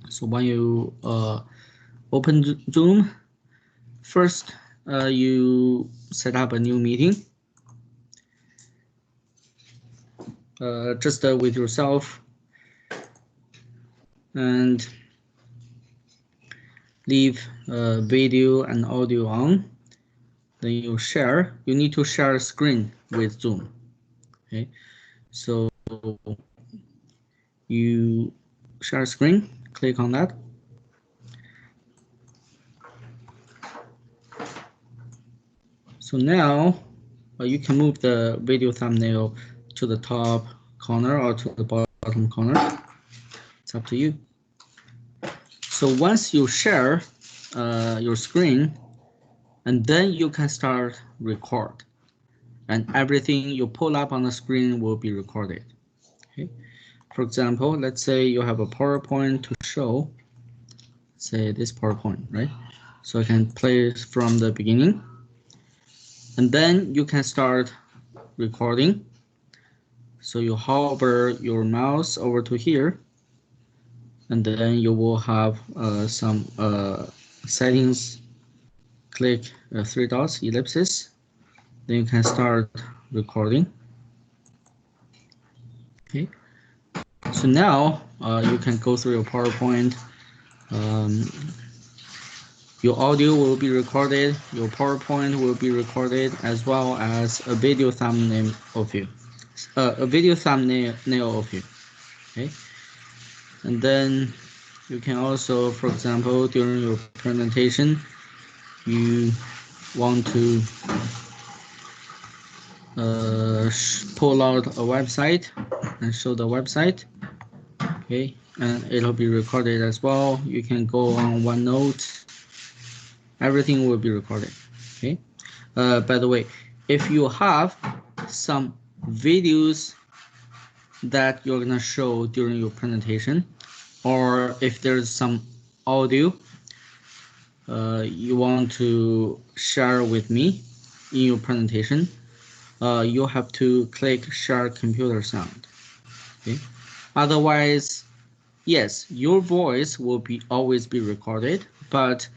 So when you open Zoom, first you set up a new meeting, just with yourself, and leave video and audio on. Then you share. You need to share a screen with Zoom. Okay, so you share a screen. Click on that. So now you can move the video thumbnail to the top corner or to the bottom corner. It's up to you. So once you share your screen, and then you can start record, and everything you pull up on the screen will be recorded. Okay. For example, let's say you have a PowerPoint to show, say this PowerPoint, right? So I can play from the beginning, and then you can start recording. So you hover your mouse over to here, and then you will have some settings. Click 3 dots, ellipsis. Then you can start recording. Okay. So now you can go through your PowerPoint. Your audio will be recorded, your PowerPoint will be recorded, as well as a video thumbnail of you. Of you. Okay. And then you can also, for example, during your presentation, you want to pull out a website and show the website. Okay, and it'll be recorded as well. You can go on Onenote. Everything will be recorded. Okay. By the way, if you have some videos that you're gonna show during your presentation, or if there's some audio you want to share with me in your presentation, you have to click Share Computer Sound. Okay. Otherwise, yes, your voice will always be recorded, but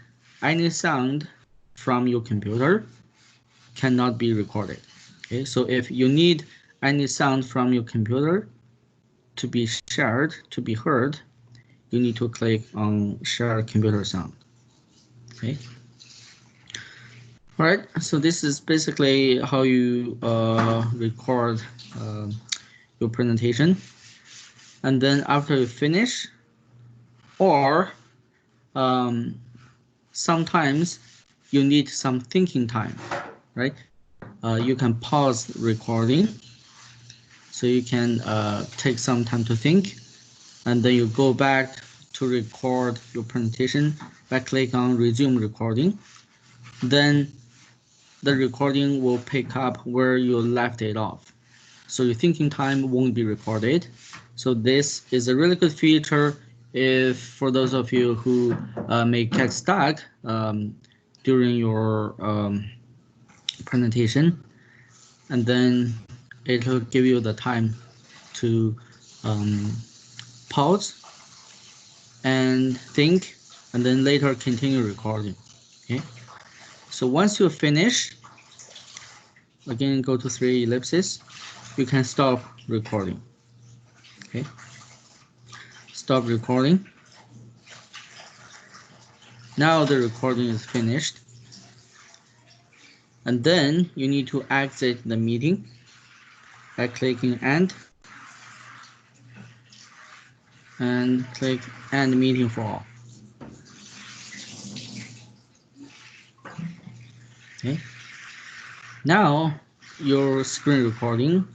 any sound from your computer cannot be recorded. Okay, so if you need any sound from your computer to be shared, to be heard, you need to click on Share Computer Sound. Okay. All right, so this is basically how you record your presentation. And then after you finish, or sometimes you need some thinking time, right? You can pause recording, so you can take some time to think, and then you go back to record your presentation by clicking on Resume Recording. Then the recording will pick up where you left it off. So your thinking time won't be recorded. So this is a really good feature if for those of you who may get stuck during your presentation, and then it will give you the time to pause and think, and then later continue recording. Okay. So once you finish, again go to 3 ellipses, you can stop recording. Okay. Stop recording. Now the recording is finished. And then you need to exit the meeting by clicking End and click End Meeting for All. Okay. Now your screen recording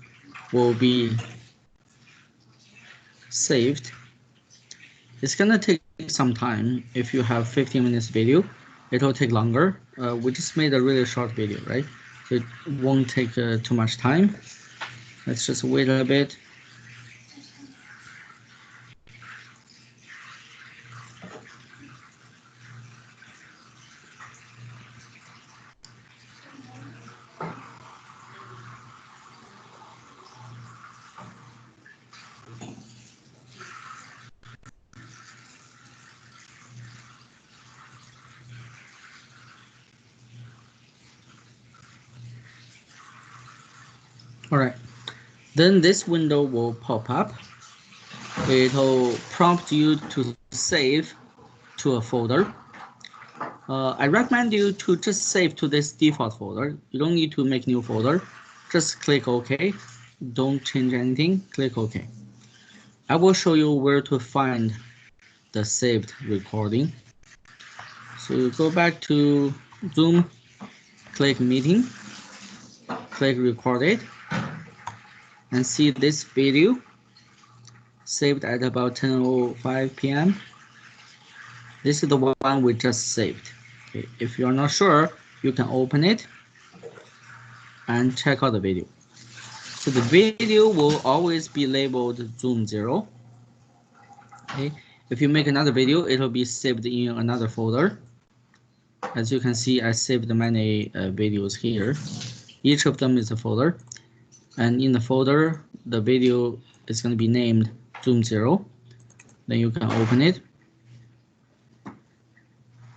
will be saved. It's gonna take some time. If you have 15 minutes video, it will take longer. We just made a really short video, right? So it won't take too much time. Let's just wait a bit. All right, then this window will pop up. It'll prompt you to save to a folder. I recommend you to just save to this default folder. You don't need to make new folder. Just click OK. Don't change anything. Click OK. I will show you where to find the saved recording. So you go back to Zoom, click Meeting, click Record it, and see this video saved at about 10:05 p.m. This is the one we just saved. Okay. If you're not sure, you can open it and check out the video. So the video will always be labeled Zoom 0. Okay. If you make another video, it'll be saved in another folder. As you can see, I saved many videos here. Each of them is a folder. And in the folder, the video is going to be named Zoom 0. Then you can open it.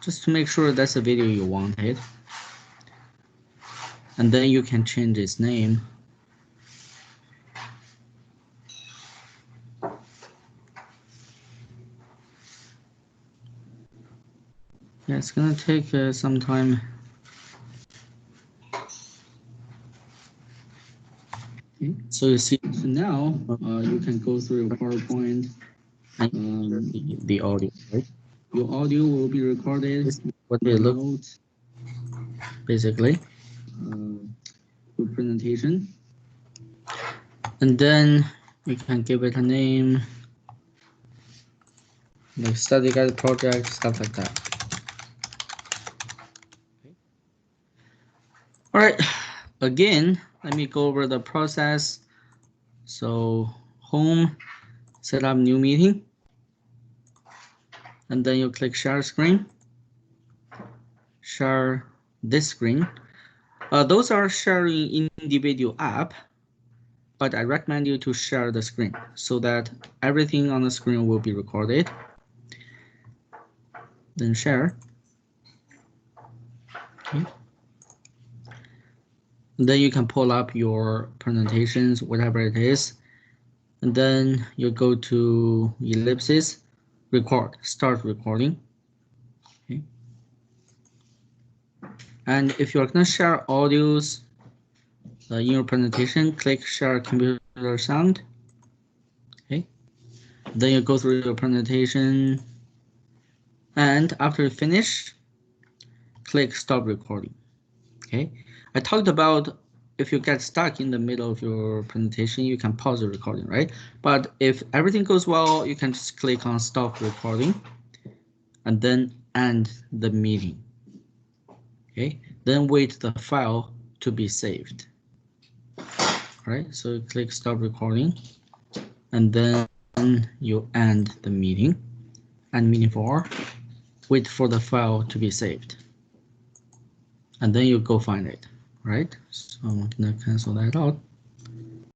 Just to make sure that's the video you wanted. And then you can change its name. Yeah, it's gonna take some time. Okay. So you see now you can go through your PowerPoint and the audio, right? Your audio will be recorded. What they look basically your presentation, and then you can give it a name like study guide project, stuff like that. Okay. All right, again, let me go over the process. So home, set up new meeting, and then you click share screen, share this screen. Those are sharing individual app, but I recommend you to share the screen so that everything on the screen will be recorded. Then share. Okay. And then you can pull up your presentations, whatever it is. And then you go to ellipsis, record, start recording. Okay. And if you're going to share audios in your presentation, click share computer sound. Okay. Then you go through your presentation. And after you finish, click stop recording. Okay. I talked about if you get stuck in the middle of your presentation, you can pause the recording, right? But if everything goes well, you can just click on stop recording and then end the meeting. Okay, then wait the file to be saved. All right, so you click stop recording and then you end the meeting. End meeting 4, wait for the file to be saved. And then you go find it, right? So I'm gonna cancel that out.